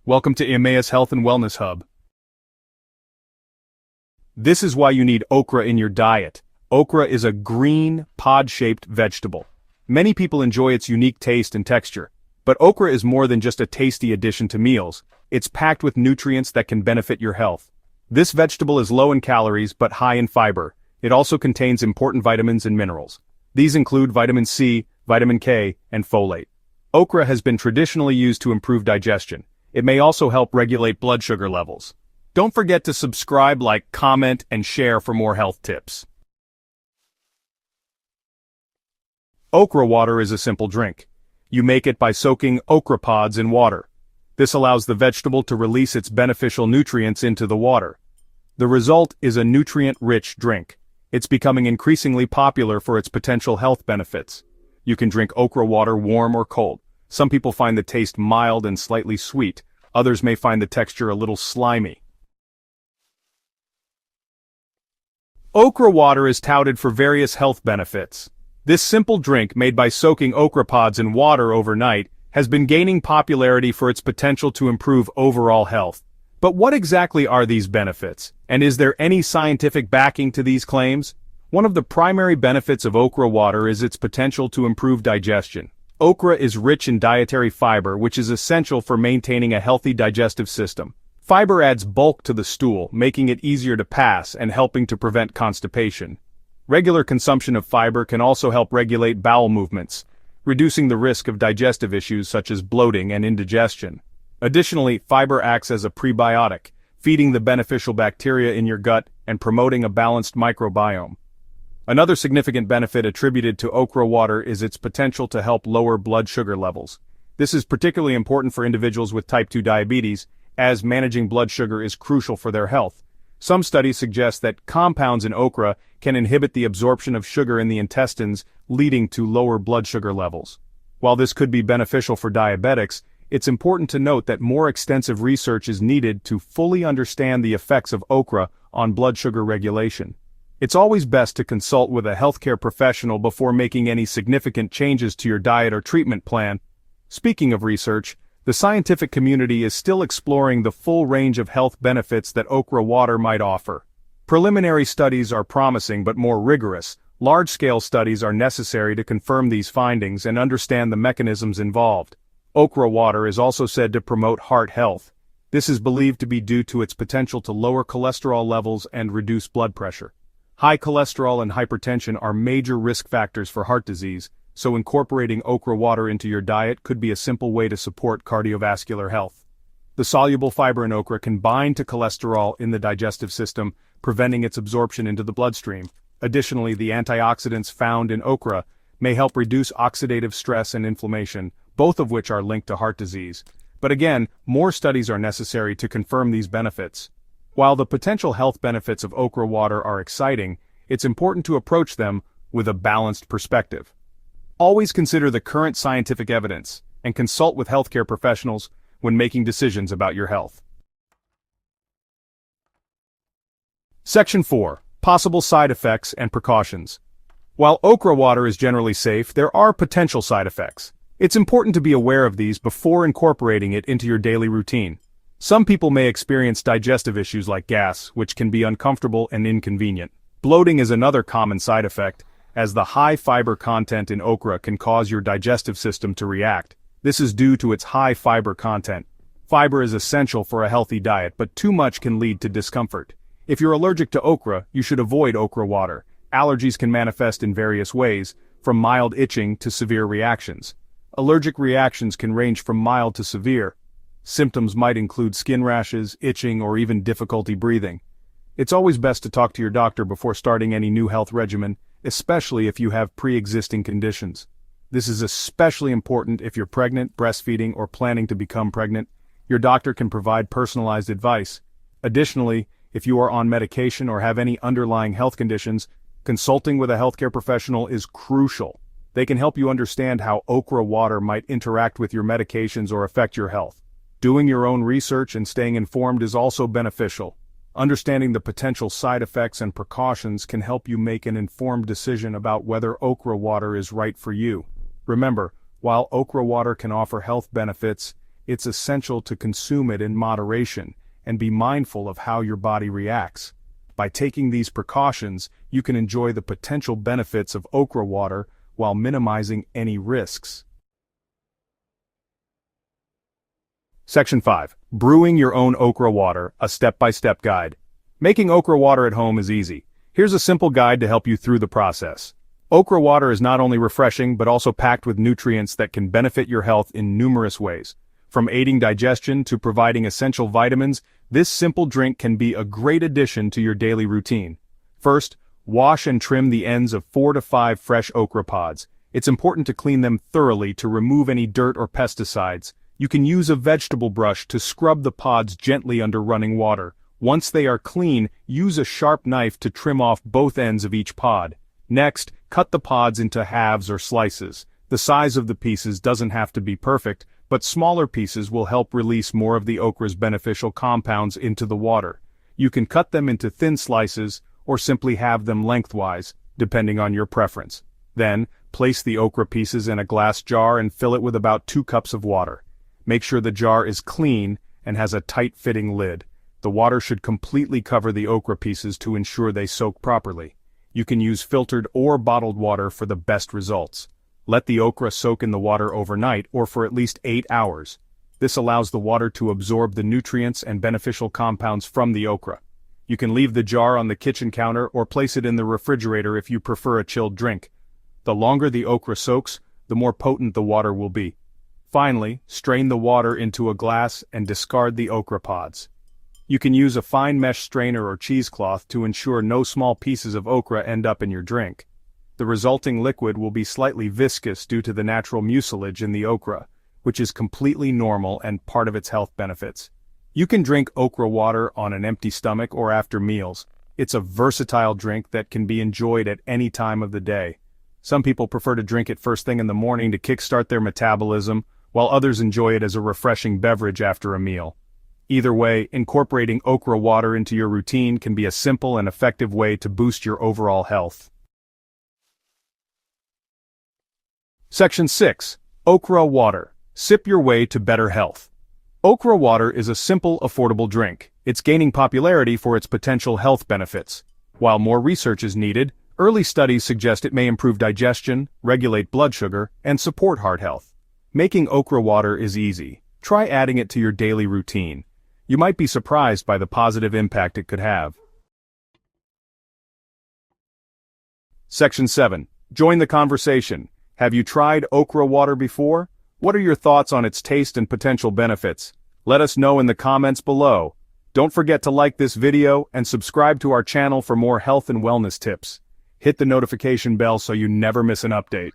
Welcome to Emmaus Health and Wellness Hub. This is why you need okra in your diet. Okra is a green, pod-shaped vegetable. Many people enjoy its unique taste and texture. But okra is more than just a tasty addition to meals. It's packed with nutrients that can benefit your health. This vegetable is low in calories but high in fiber. It also contains important vitamins and minerals. These include vitamin C, vitamin K, and folate. Okra has been traditionally used to improve digestion. It may also help regulate blood sugar levels. Don't forget to subscribe, like, comment, and share for more health tips. Okra water is a simple drink. You make it by soaking okra pods in water. This allows the vegetable to release its beneficial nutrients into the water. The result is a nutrient-rich drink. It's becoming increasingly popular for its potential health benefits. You can drink okra water warm or cold. Some people find the taste mild and slightly sweet. Others may find the texture a little slimy. Okra water is touted for various health benefits. This simple drink made by soaking okra pods in water overnight has been gaining popularity for its potential to improve overall health. But what exactly are these benefits? And is there any scientific backing to these claims? One of the primary benefits of okra water is its potential to improve digestion. Okra is rich in dietary fiber, which is essential for maintaining a healthy digestive system. Fiber adds bulk to the stool, making it easier to pass and helping to prevent constipation. Regular consumption of fiber can also help regulate bowel movements, reducing the risk of digestive issues such as bloating and indigestion. Additionally, fiber acts as a prebiotic, feeding the beneficial bacteria in your gut and promoting a balanced microbiome. Another significant benefit attributed to okra water is its potential to help lower blood sugar levels. This is particularly important for individuals with type 2 diabetes, as managing blood sugar is crucial for their health. Some studies suggest that compounds in okra can inhibit the absorption of sugar in the intestines, leading to lower blood sugar levels. While this could be beneficial for diabetics, it's important to note that more extensive research is needed to fully understand the effects of okra on blood sugar regulation. It's always best to consult with a healthcare professional before making any significant changes to your diet or treatment plan. Speaking of research, the scientific community is still exploring the full range of health benefits that okra water might offer. Preliminary studies are promising but more rigorous. Large-scale studies are necessary to confirm these findings and understand the mechanisms involved. Okra water is also said to promote heart health. This is believed to be due to its potential to lower cholesterol levels and reduce blood pressure. High cholesterol and hypertension are major risk factors for heart disease, so incorporating okra water into your diet could be a simple way to support cardiovascular health. The soluble fiber in okra can bind to cholesterol in the digestive system, preventing its absorption into the bloodstream. Additionally, the antioxidants found in okra may help reduce oxidative stress and inflammation, both of which are linked to heart disease. But again, more studies are necessary to confirm these benefits. While the potential health benefits of okra water are exciting, it's important to approach them with a balanced perspective. Always consider the current scientific evidence and consult with healthcare professionals when making decisions about your health. Section 4. Possible side effects and precautions. While okra water is generally safe, there are potential side effects. It's important to be aware of these before incorporating it into your daily routine. Some people may experience digestive issues like gas, which can be uncomfortable and inconvenient. Bloating is another common side effect, as the high fiber content in okra can cause your digestive system to react. This is due to its high fiber content. Fiber is essential for a healthy diet, but too much can lead to discomfort. If you're allergic to okra, you should avoid okra water. Allergies can manifest in various ways, from mild itching to severe reactions. Allergic reactions can range from mild to severe. Symptoms might include skin rashes, itching, or even difficulty breathing. It's always best to talk to your doctor before starting any new health regimen, especially if you have pre-existing conditions. This is especially important if you're pregnant, breastfeeding, or planning to become pregnant. Your doctor can provide personalized advice. Additionally, if you are on medication or have any underlying health conditions, consulting with a healthcare professional is crucial. They can help you understand how okra water might interact with your medications or affect your health. Doing your own research and staying informed is also beneficial. Understanding the potential side effects and precautions can help you make an informed decision about whether okra water is right for you. Remember, while okra water can offer health benefits, it's essential to consume it in moderation and be mindful of how your body reacts. By taking these precautions, you can enjoy the potential benefits of okra water while minimizing any risks. Section 5. Brewing your own okra water, a step-by-step guide. Making okra water at home is easy. Here's a simple guide to help you through the process. Okra water is not only refreshing but also packed with nutrients that can benefit your health in numerous ways. From aiding digestion to providing essential vitamins, this simple drink can be a great addition to your daily routine. First, wash and trim the ends of 4 to 5 fresh okra pods. It's important to clean them thoroughly to remove any dirt or pesticides. You can use a vegetable brush to scrub the pods gently under running water. Once they are clean, use a sharp knife to trim off both ends of each pod. Next, cut the pods into halves or slices. The size of the pieces doesn't have to be perfect, but smaller pieces will help release more of the okra's beneficial compounds into the water. You can cut them into thin slices, or simply have them lengthwise, depending on your preference. Then, place the okra pieces in a glass jar and fill it with about 2 cups of water. Make sure the jar is clean and has a tight-fitting lid. The water should completely cover the okra pieces to ensure they soak properly. You can use filtered or bottled water for the best results. Let the okra soak in the water overnight or for at least 8 hours. This allows the water to absorb the nutrients and beneficial compounds from the okra. You can leave the jar on the kitchen counter or place it in the refrigerator if you prefer a chilled drink. The longer the okra soaks, the more potent the water will be. Finally, strain the water into a glass and discard the okra pods. You can use a fine mesh strainer or cheesecloth to ensure no small pieces of okra end up in your drink. The resulting liquid will be slightly viscous due to the natural mucilage in the okra, which is completely normal and part of its health benefits. You can drink okra water on an empty stomach or after meals. It's a versatile drink that can be enjoyed at any time of the day. Some people prefer to drink it first thing in the morning to kickstart their metabolism, while others enjoy it as a refreshing beverage after a meal. Either way, incorporating okra water into your routine can be a simple and effective way to boost your overall health. Section 6. Okra Water. Sip your way to better health. Okra water is a simple, affordable drink. It's gaining popularity for its potential health benefits. While more research is needed, early studies suggest it may improve digestion, regulate blood sugar, and support heart health. Making okra water is easy. Try adding it to your daily routine. You might be surprised by the positive impact it could have. Section 7. Join the conversation. Have you tried okra water before? What are your thoughts on its taste and potential benefits? Let us know in the comments below. Don't forget to like this video and subscribe to our channel for more health and wellness tips. Hit the notification bell so you never miss an update.